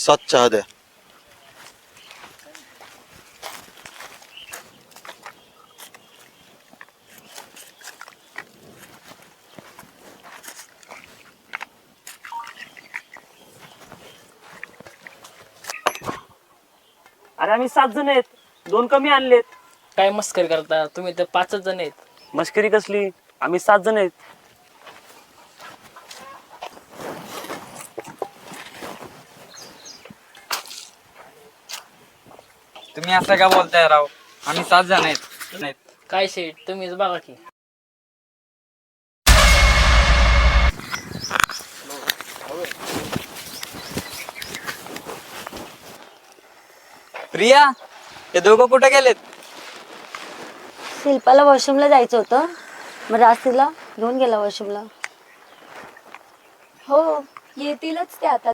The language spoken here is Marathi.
7 चहा द्या. अरे आम्ही 7 जण आहेत, 2 कमी आणलेत. काय मस्करी करता तुम्ही? तर 5च जण आहेत. मस्करी कसली, आम्ही 7 जण आहेत. तुम्ही असं का बोलताय राव? आम्ही 7 जण आहेत. काय शेट तुम्हीच बघा की. प्रिया, हे दोघं कुठे गेलेत? शिल्पाला वॉशरूमला जायचं होतं, मग राज तिला घेऊन गेला वॉशरूमला. हो, येतीलच ते आता.